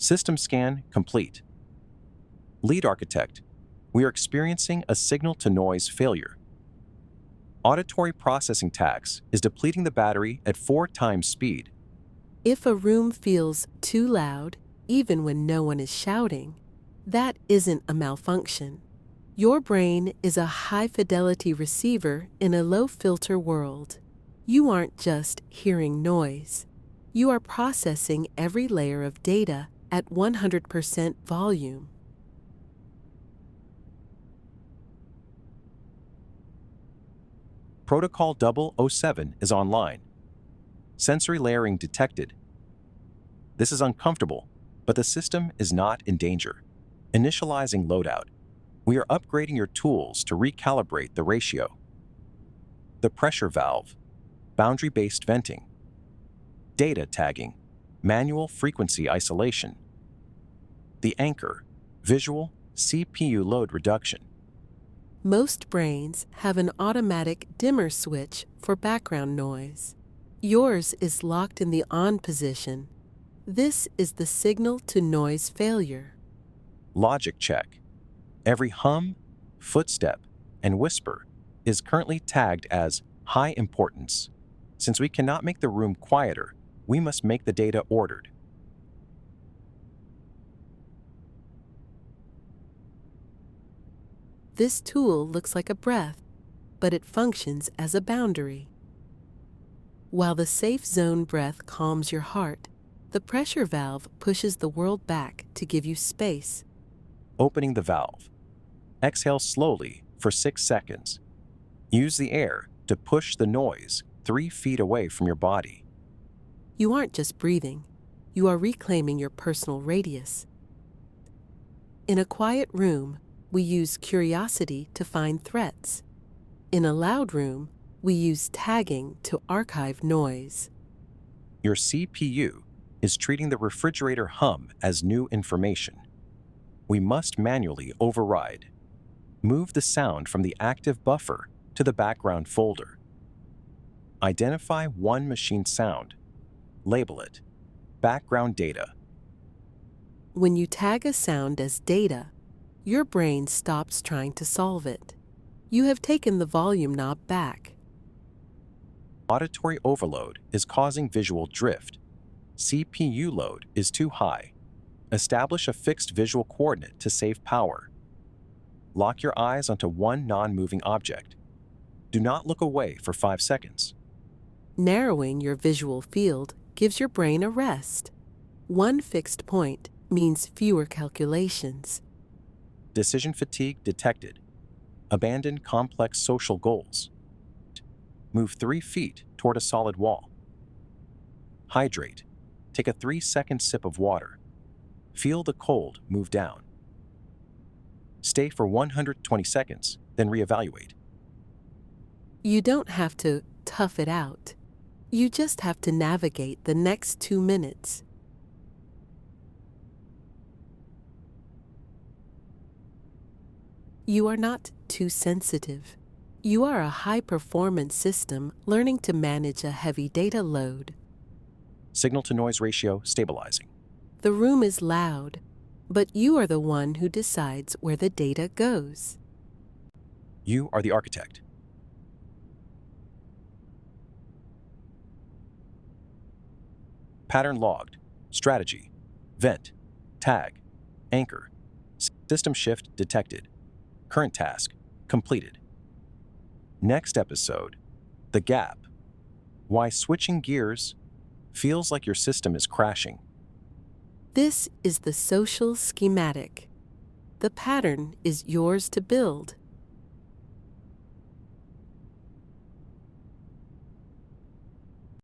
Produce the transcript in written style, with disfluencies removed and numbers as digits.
System scan complete. Lead architect, we are experiencing a signal-to-noise failure. Auditory processing tax is depleting the battery at 4 times speed. If a room feels too loud, even when no one is shouting, that isn't a malfunction. Your brain is a high-fidelity receiver in a low-filter world. You aren't just hearing noise. You are processing every layer of data at 100% volume. Protocol 007 is online. Sensory layering detected. This is uncomfortable, but the system is not in danger. Initializing loadout. We are upgrading your tools to recalibrate the ratio. The pressure valve, boundary-based venting. Data tagging, manual frequency isolation. The anchor, visual CPU load reduction. Most brains have an automatic dimmer switch for background noise. Yours is locked in the on position. This is the signal-to-noise failure. Logic check. Every hum, footstep, and whisper is currently tagged as high importance. Since we cannot make the room quieter, we must make the data ordered. This tool looks like a breath, but it functions as a boundary. While the safe zone breath calms your heart, the pressure valve pushes the world back to give you space. Opening the valve. Exhale slowly for 6 seconds. Use the air to push the noise 3 feet away from your body. You aren't just breathing, you are reclaiming your personal radius. In a quiet room, we use curiosity to find threats. In a loud room, we use tagging to archive noise. Your CPU is treating the refrigerator hum as new information. We must manually override. Move the sound from the active buffer to the background folder. Identify one machine sound. Label it. Background data. When you tag a sound as data, your brain stops trying to solve it. You have taken the volume knob back. Auditory overload is causing visual drift. CPU load is too high. Establish a fixed visual coordinate to save power. Lock your eyes onto one non-moving object. Do not look away for 5 seconds. Narrowing your visual field gives your brain a rest. One fixed point means fewer calculations. Decision fatigue detected. Abandon complex social goals. Move 3 feet toward a solid wall. Hydrate. Take a 3-second sip of water. Feel the cold move down. Stay for 120 seconds, then reevaluate. You don't have to tough it out. You just have to navigate the next 2 minutes. You are not too sensitive. You are a high-performance system learning to manage a heavy data load. Signal-to-noise ratio stabilizing. The room is loud, but you are the one who decides where the data goes. You are the architect. Pattern logged. Strategy. Vent. Tag. Anchor. System shift detected. Current task completed. Next episode, the gap. Why switching gears feels like your system is crashing. This is the social schematic. The pattern is yours to build.